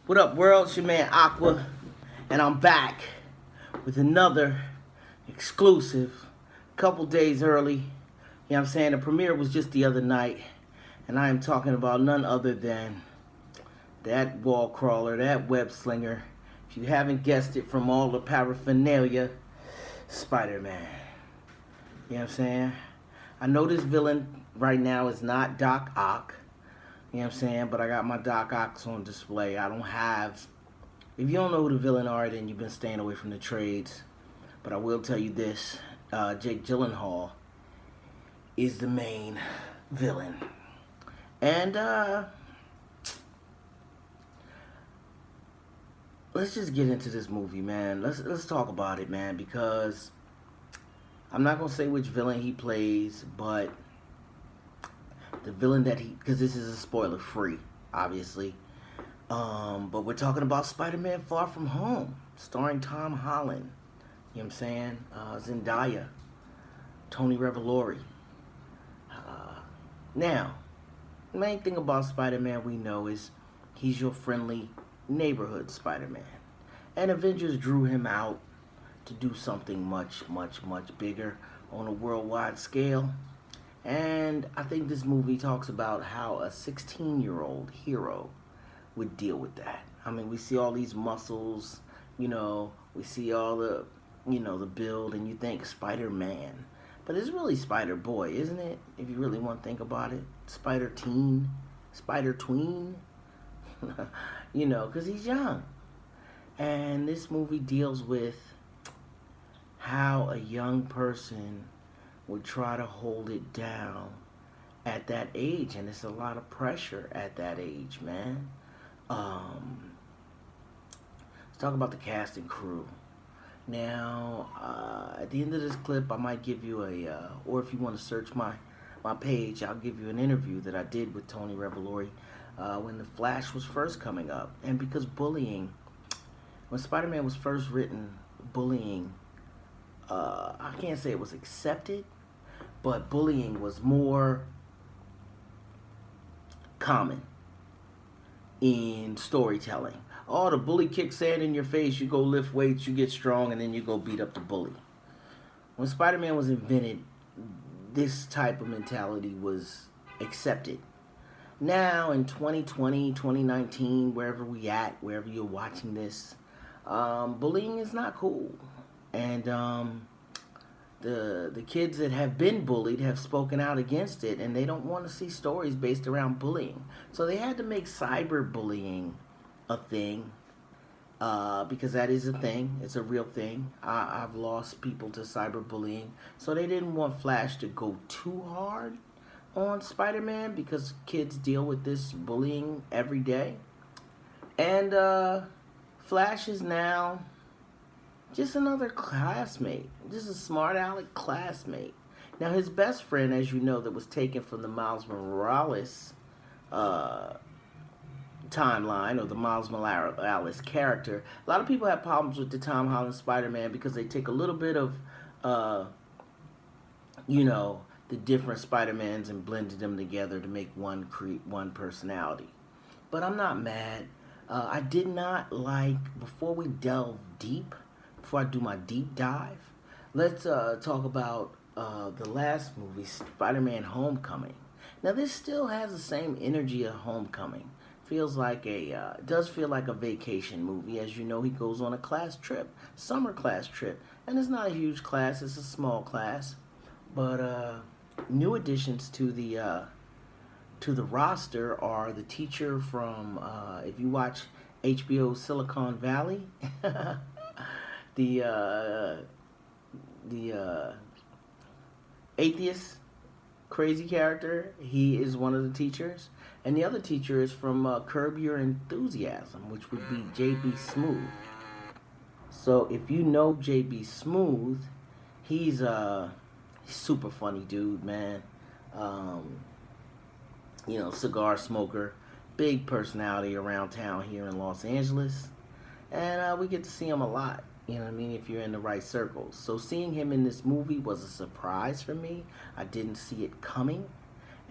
What up, world? It's your man Aqua, and I'm back with another exclusive. Couple days early. You know what I'm saying? The premiere was just the other night, and I am talking about none other than that wall crawler, that web slinger. If you haven't guessed it from all the paraphernalia, Spider-Man. You know what I'm saying? I know this villain right now is not Doc Ock. You know what I'm saying? But I got my Doc Ocks on display. I don't have... If you don't know who the villain are, then you've been staying away from the trades. But I will tell you this. Jake Gyllenhaal is the main villain. And, let's just get into this movie, man. Let's talk about it, man. Because I'm not going to say which villain he plays, but... the villain that he, because this is a spoiler free, obviously. But we're talking about Spider-Man Far From Home, starring Tom Holland. You know what I'm saying? Zendaya, Tony Revolori. Now, the main thing about Spider-Man we know is he's your friendly neighborhood Spider-Man. And Avengers drew him out to do something much, much, much bigger on a worldwide scale. And I think this movie talks about how a 16-year-old hero would deal with that. I mean, we see all these muscles, we see all the, the build, and you think Spider-Man. But it's really Spider-Boy, isn't it? If you really want to think about it. Spider-Teen, Spider-Tween, because he's young. And this movie deals with how a young person would try to hold it down at that age, and it's a lot of pressure at that age, man. Let's talk about the cast and crew. Now, at the end of this clip, I might give you or if you want to search my page, I'll give you an interview that I did with Tony Revolori when The Flash was first coming up. And because bullying, when Spider-Man was first written, bullying, I can't say it was accepted, but bullying was more common in storytelling. Oh, the bully kicks sand in your face, you go lift weights, you get strong, and then you go beat up the bully. When Spider-Man was invented, this type of mentality was accepted. Now, in 2020, 2019, wherever we at, wherever you're watching this, bullying is not cool. And the kids that have been bullied have spoken out against it, and they don't want to see stories based around bullying. So they had to make cyberbullying a thing, because that is a thing. It's a real thing. I've lost people to cyberbullying. So they didn't want Flash to go too hard on Spider-Man because kids deal with this bullying every day. And Flash is now just another classmate. Just a smart aleck classmate. Now, his best friend, as you know, that was taken from the Miles Morales timeline, or the Miles Morales character. A lot of people have problems with the Tom Holland Spider-Man because they take a little bit of, the different Spider-Mans and blended them together to make one personality. But I'm not mad. I did not like, before we delve deep, before I do my deep dive, let's talk about the last movie, Spider-Man Homecoming. Now, this still has the same energy of Homecoming. Feels like it does feel like a vacation movie. As you know, he goes on a class trip, summer class trip. And it's not a huge class, it's a small class. But new additions to the roster are the teacher from, if you watch HBO Silicon Valley, the atheist crazy character, he is one of the teachers. And the other teacher is from Curb Your Enthusiasm, which would be J.B. Smoove. So if you know J.B. Smoove, he's a super funny dude, man. Cigar smoker, big personality around town here in Los Angeles. And we get to see him a lot. You know what I mean? If you're in the right circles. So seeing him in this movie was a surprise for me. I didn't see it coming.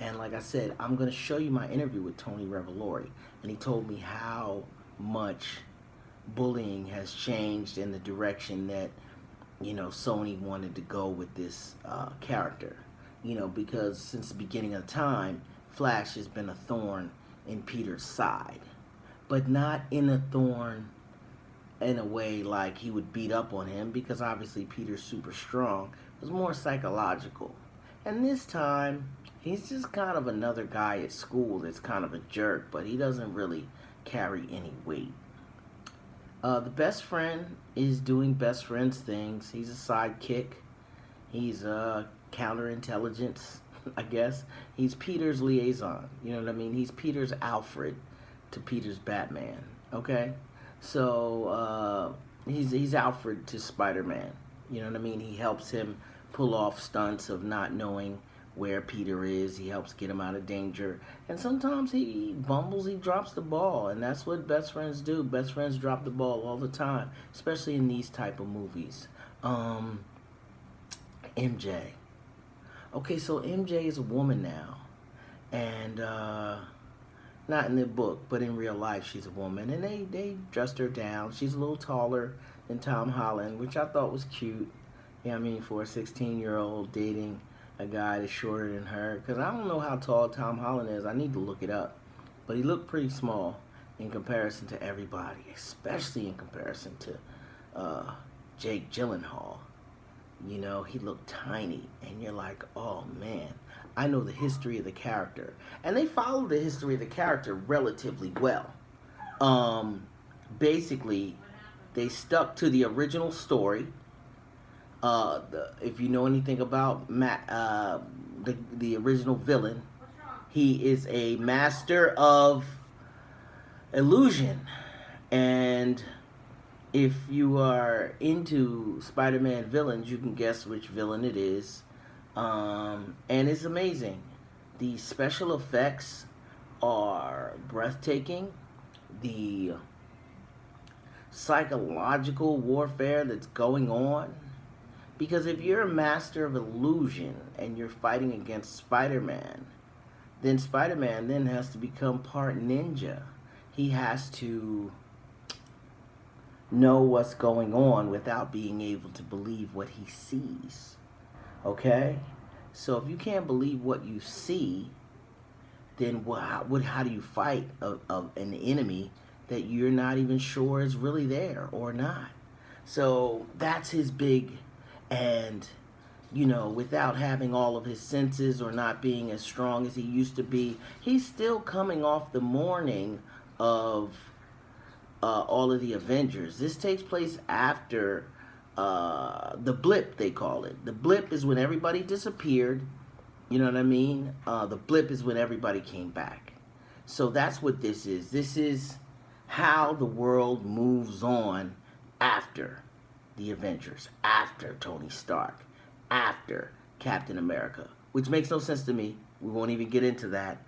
And like I said, I'm going to show you my interview with Tony Revolori. And he told me how much bullying has changed in the direction that, Sony wanted to go with this character. Because since the beginning of time, Flash has been a thorn in Peter's side, but not in a thorn in a way like he would beat up on him, because obviously Peter's super strong. It was more psychological. And this time, he's just kind of another guy at school that's kind of a jerk, but he doesn't really carry any weight. The best friend is doing best friends things. He's a sidekick. He's counterintelligence, I guess. He's Peter's liaison. You know what I mean? He's Peter's Alfred to Peter's Batman. Okay? So he's Alfred to Spider-Man. You know what I mean? He helps him pull off stunts of not knowing where Peter is. He helps get him out of danger. And sometimes he bumbles, he drops the ball. And that's what best friends do. Best friends drop the ball all the time, especially in these type of movies. MJ. Okay, so MJ is a woman now. And not in the book, but in real life she's a woman. And they dressed her down. She's a little taller than Tom Holland, which I thought was cute. Yeah, I mean, for a 16-year-old dating a guy that's shorter than her. Because I don't know how tall Tom Holland is. I need to look it up. But he looked pretty small in comparison to everybody, especially in comparison to Jake Gyllenhaal. He looked tiny. And you're like, oh, man. I know the history of the character. And they followed the history of the character relatively well. Basically, they stuck to the original story. If you know anything about the original villain, he is a master of illusion. And if you are into Spider-Man villains, you can guess which villain it is. And it's amazing. The special effects are breathtaking. The psychological warfare that's going on. Because if you're a master of illusion and you're fighting against Spider-Man, then Spider-Man then has to become part ninja. He has to know what's going on without being able to believe what he sees. Okay? So if you can't believe what you see, then how do you fight an enemy that you're not even sure is really there or not? So that's his big... And, without having all of his senses or not being as strong as he used to be, he's still coming off the morning of all of the Avengers. This takes place after the blip, they call it. The blip is when everybody disappeared. You know what I mean? The blip is when everybody came back. So that's what this is. This is how the world moves on after the Avengers, after Tony Stark, after Captain America, which makes no sense to me. We won't even get into that.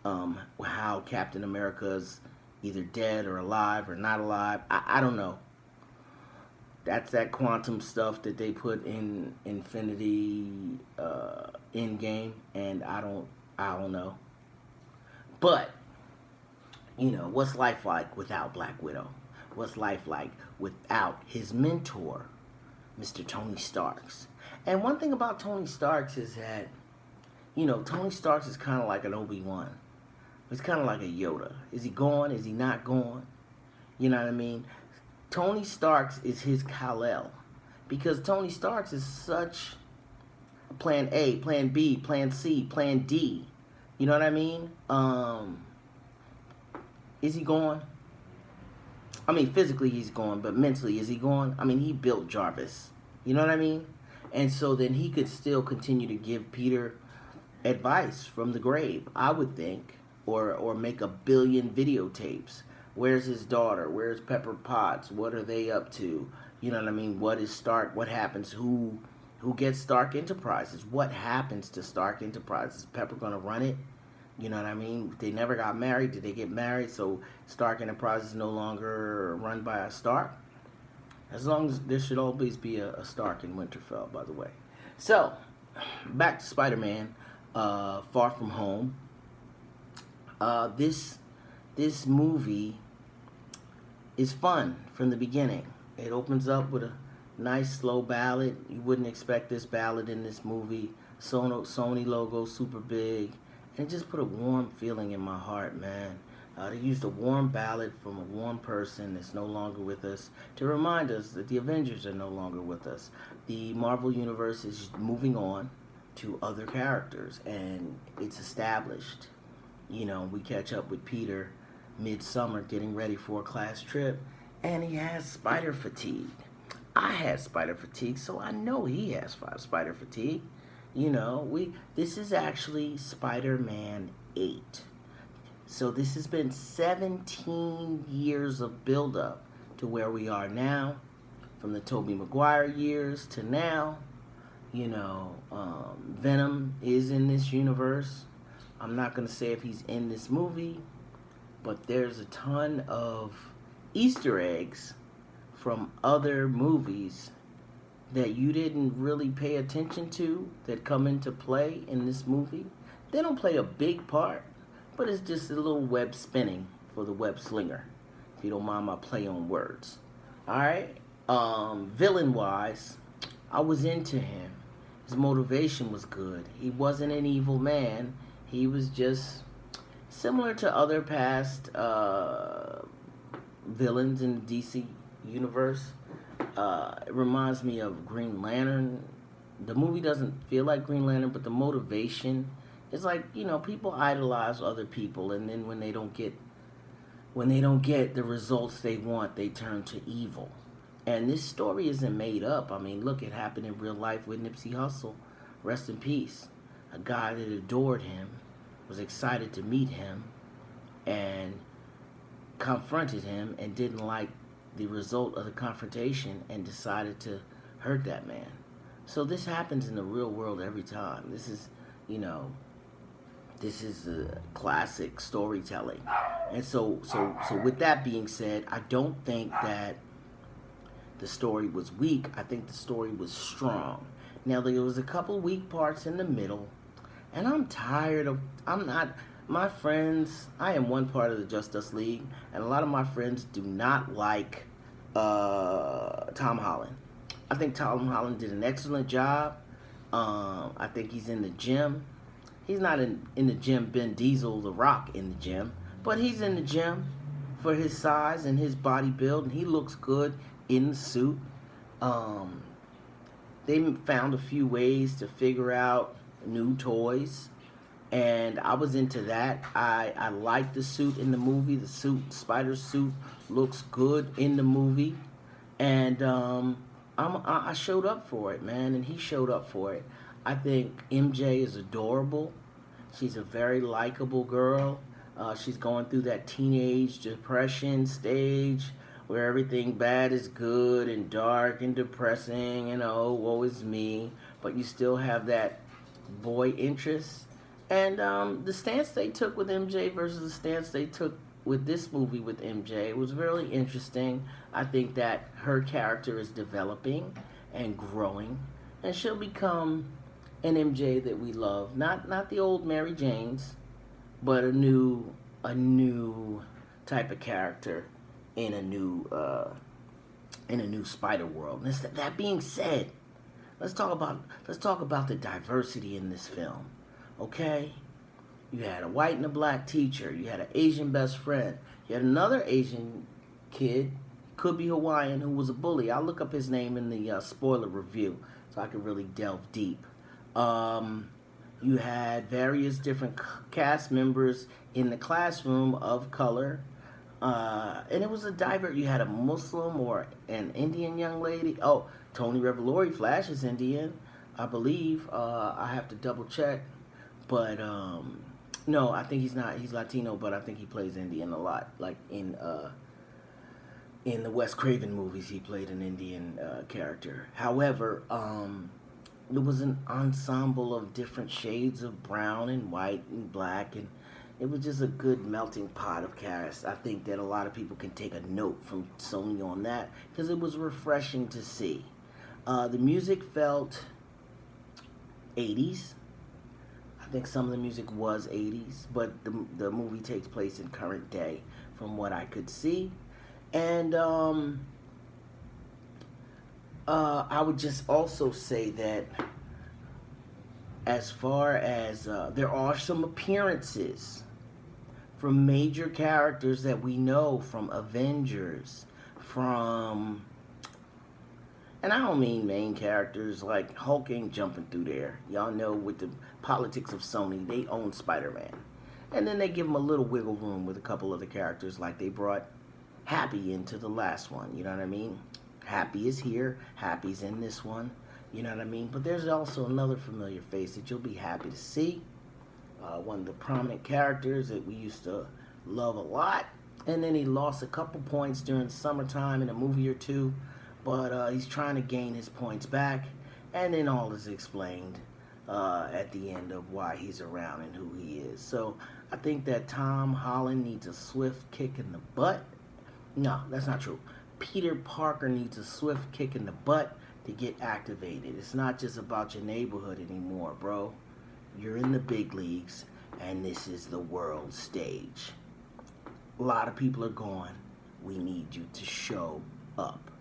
How Captain America's either dead or alive or not alive. I don't know. That's that quantum stuff that they put in Infinity Endgame, and I don't know. But what's life like without Black Widow? What's life like without his mentor, Mr. Tony Starks? And one thing about Tony Starks is that, Tony Starks is kind of like an Obi-Wan. He's kind of like a Yoda. Is he gone? Is he not gone? You know what I mean? Tony Starks is his Kal-El. Because Tony Starks is such plan A, plan B, plan C, plan D. You know what I mean? Is he gone? I mean, physically he's gone, but mentally, is he gone? I mean, he built Jarvis. You know what I mean? And so then he could still continue to give Peter advice from the grave, I would think, or make a billion videotapes. Where's his daughter? Where's Pepper Potts? What are they up to? You know what I mean? What is Stark? What happens? Who gets Stark Enterprises? What happens to Stark Enterprises? Is Pepper going to run it? You know what I mean? They never got married. Did they get married? So Stark Enterprises is no longer run by a Stark? As long as there should always be a Stark in Winterfell, by the way. So, back to Spider-Man, Far From Home. This movie is fun from the beginning. It opens up with a nice slow ballad. You wouldn't expect this ballad in this movie. Sony logo super big, and it just put a warm feeling in my heart, man. They used a warm ballad from a warm person that's no longer with us to remind us that the Avengers are no longer with us. The Marvel Universe is moving on to other characters, and it's established. You know, we catch up with Peter midsummer getting ready for a class trip, and he has spider fatigue. I had spider fatigue, so I know he has spider fatigue. You know, this is actually Spider-Man 8. So this has been 17 years of build-up to where we are now, from the Tobey Maguire years to now. You know, Venom is in this universe. I'm not going to say if he's in this movie, but there's a ton of Easter eggs from other movies that you didn't really pay attention to that come into play in this movie. They don't play a big part, but it's just a little web spinning for the web slinger, if you don't mind my play on words. Alright? Villain wise, I was into him. His motivation was good. He wasn't an evil man. He was just similar to other past villains in the DC universe. It reminds me of Green Lantern. The movie doesn't feel like Green Lantern, but the motivation is like, you know, people idolize other people, and then when they don't get the results they want, they turn to evil. And this story isn't made up. I mean, look, it happened in real life with Nipsey Hussle. Rest in peace. A guy that adored him, was excited to meet him, and confronted him and didn't like the result of the confrontation and decided to hurt that man. So this happens in the real world every time. This is, you know, this is a classic storytelling. And so with that being said, I don't think that the story was weak. I think the story was strong. Now, there was a couple weak parts in the middle, and I'm tired of, my friends, I am one part of the Justice League, and a lot of my friends do not like Tom Holland. I think Tom Holland did an excellent job. I think he's in the gym. He's not in the gym, Ben Diesel, The Rock in the gym, but he's in the gym for his size and his body build, and he looks good in the suit. They found a few ways to figure out new toys, and I was into that. I liked the suit in the movie. The suit, spider suit, looks good in the movie, and I showed up for it, man, and he showed up for it. I think MJ is adorable. She's a very likable girl. She's going through that teenage depression stage where everything bad is good and dark and depressing and oh, woe is me. But you still have that boy interest. And the stance they took with MJ versus the stance they took with this movie with MJ was really interesting. I think that her character is developing and growing, and she'll become an MJ that we love. Not the old Mary Janes, but a new type of character in a new Spider world. And that being said, let's talk about the diversity in this film. Okay? You had a white and a black teacher. You had an Asian best friend. You had another Asian kid, could be Hawaiian, who was a bully. I'll look up his name in the spoiler review so I can really delve deep. You had various different cast members in the classroom of color. And it was a diverse. You had a Muslim or an Indian young lady. Oh, Tony Revolori, Flash is Indian, I believe. I have to double check. But no, I think he's not. He's Latino, but I think he plays Indian a lot. Like in the Wes Craven movies, he played an Indian character. However, there was an ensemble of different shades of brown and white and black, and it was just a good melting pot of cast. I think that a lot of people can take a note from Sony on that because it was refreshing to see. The music felt 80s. I think some of the music was 80s, but the movie takes place in current day from what I could see. And I would just also say that as far as there are some appearances from major characters that we know from Avengers, from, and I don't mean main characters, like Hulk ain't jumping through there. Y'all know with the politics of Sony, they own Spider-Man. And then they give him a little wiggle room with a couple other characters, like they brought Happy into the last one, you know what I mean? Happy is here, Happy's in this one, you know what I mean? But there's also another familiar face that you'll be happy to see. One of the prominent characters that we used to love a lot. And then he lost a couple points during the summertime in a movie or two. But he's trying to gain his points back. And then all is explained at the end of why he's around and who he is. So I think that Tom Holland needs a swift kick in the butt. No, that's not true. Peter Parker needs a swift kick in the butt to get activated. It's not just about your neighborhood anymore, bro. You're in the big leagues, and this is the world stage. A lot of people are going, we need you to show up.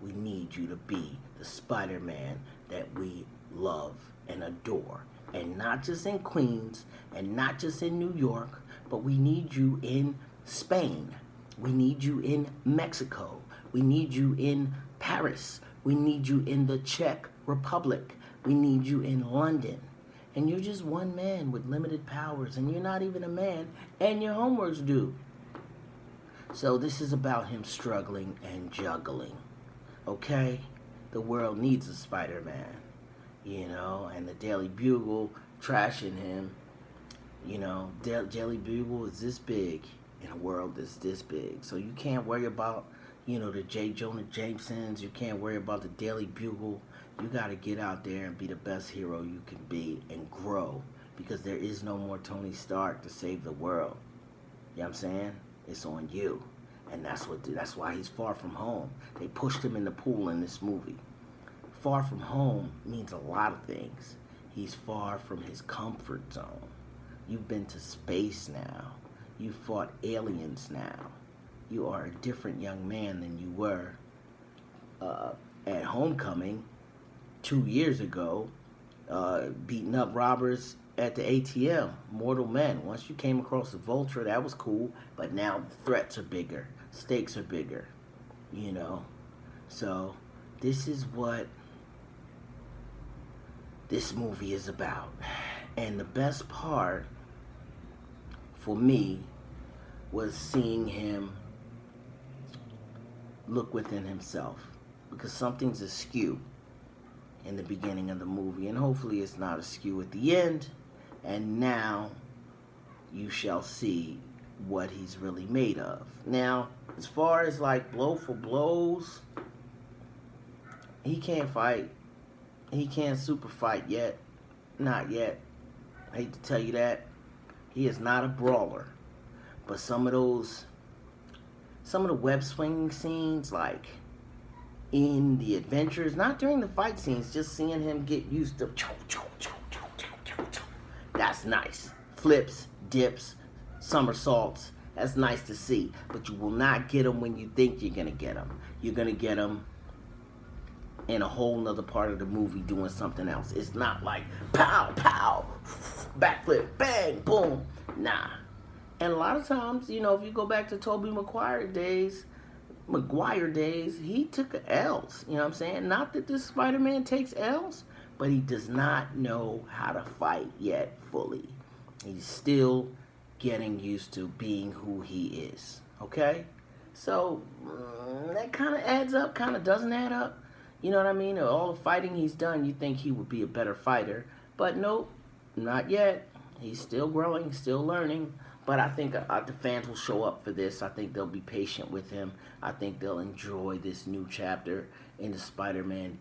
We need you to be the Spider-Man that we love and adore. And not just in Queens, and not just in New York, but we need you in Spain. We need you in Mexico. We need you in Paris. We need you in the Czech Republic. We need you in London. And you're just one man with limited powers, and you're not even a man, and your homework's due. So this is about him struggling and juggling, okay? The world needs a Spider-Man, you know, and the Daily Bugle trashing him, you know. Daily Bugle is this big in a world that's this big. So you can't worry about, you know, the J. Jonah Jamesons. You can't worry about the Daily Bugle. You got to get out there and be the best hero you can be and grow, because there is no more Tony Stark to save the world. You know what I'm saying? It's on you. And that's why he's far from home. They pushed him in the pool in this movie. Far from home means a lot of things. He's far from his comfort zone. You've been to space now. You fought aliens now. You are a different young man than you were at Homecoming 2 years ago, beating up robbers at the ATM, Mortal Men. Once you came across the Vulture, that was cool, but now the threats are bigger, stakes are bigger, you know. So this is what this movie is about. And the best part for me was seeing him look within himself, because something's askew in the beginning of the movie, and hopefully it's not askew at the end. And now you shall see what he's really made of. Now, as far as like blow for blows, he can't fight. He can't super fight yet. Not yet. I hate to tell you that. He is not a brawler. But some of the web swinging scenes, like in the adventures, not during the fight scenes, just seeing him get used to, that's nice. Flips, dips, somersaults, that's nice to see. But you will not get them when you think you're going to get them. You're going to get them in a whole nother part of the movie doing something else. It's not like pow, pow, backflip, bang, boom. Nah. And a lot of times, you know, if you go back to Tobey Maguire days, he took L's. You know what I'm saying? Not that this Spider-Man takes L's, but he does not know how to fight yet fully. He's still getting used to being who he is. Okay? So, that kind of adds up, kind of doesn't add up. You know what I mean? All the fighting he's done, you think he would be a better fighter. But nope, not yet. He's still growing, still learning. But I think the fans will show up for this. I think they'll be patient with him. I think they'll enjoy this new chapter in the Spider-Man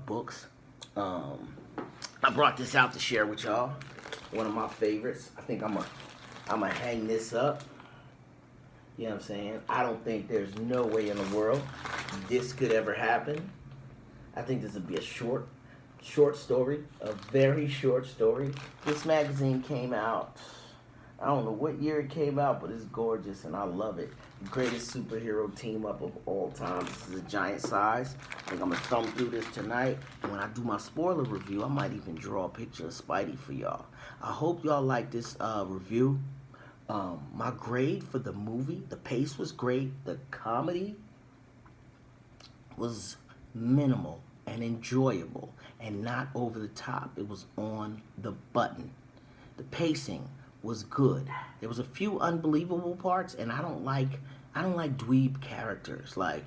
books. I brought this out to share with y'all. One of my favorites. I think I'm gonna hang this up. You know what I'm saying? I don't think there's no way in the world this could ever happen. I think this would be a short story, a very short story. This magazine came out I don't know what year it came out, but it's gorgeous and I love it. Greatest superhero team up of all time. This is a giant size. I think I'm gonna thumb through this tonight. And when I do my spoiler review, I might even draw a picture of Spidey for y'all. I hope y'all like this review. My grade for the movie, the pace was great. The comedy was minimal and enjoyable and not over the top. It was on the button. The pacing was good. There was a few unbelievable parts, and I don't like dweeb characters. Like,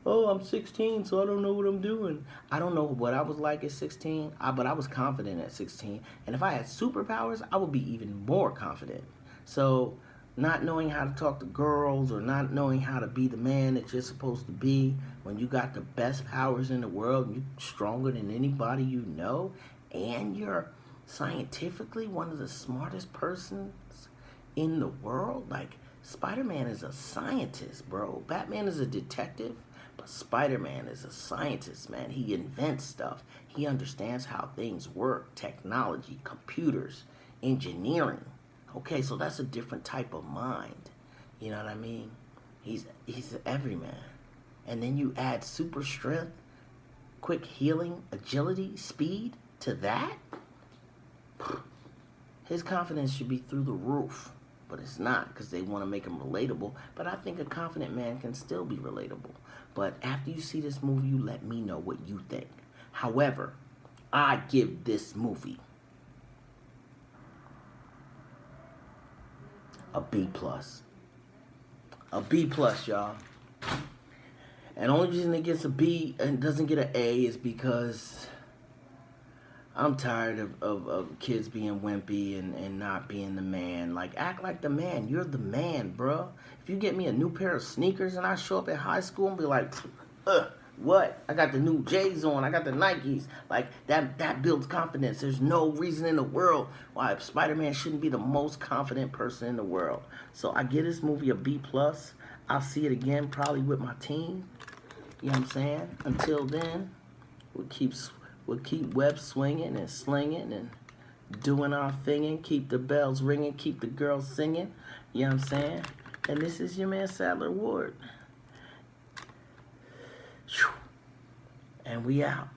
oh, I'm 16, so I don't know what I'm doing. I don't know what I was like at 16, but I was confident at 16. And if I had superpowers, I would be even more confident. So, not knowing how to talk to girls or not knowing how to be the man that you're supposed to be when you got the best powers in the world and you're stronger than anybody you know, and you're scientifically one of the smartest persons in the world. Like, Spider-Man is a scientist, bro. Batman is a detective, but Spider-Man is a scientist, man. He invents stuff. He understands how things work, technology, computers, engineering. Okay, so that's a different type of mind. You know what I mean? He's everyman. And then you add super strength, quick healing, agility, speed to that? His confidence should be through the roof, but it's not because they want to make him relatable. But I think a confident man can still be relatable. But after you see this movie, you let me know what you think. However, I give this movie a B plus. A B plus, y'all. And the only reason it gets a B and doesn't get an A is because I'm tired of kids being wimpy and not being the man. Like, act like the man. You're the man, bro. If you get me a new pair of sneakers and I show up at high school and be like, what? I got the new J's on. I got the Nikes. Like, that builds confidence. There's no reason in the world why Spider-Man shouldn't be the most confident person in the world. So I give this movie a B+. I'll see it again probably with my team. You know what I'm saying? Until then, we'll keep web swinging and slinging and doing our thinging. Keep the bells ringing. Keep the girls singing. You know what I'm saying? And this is your man, Sadler Ward. And we out.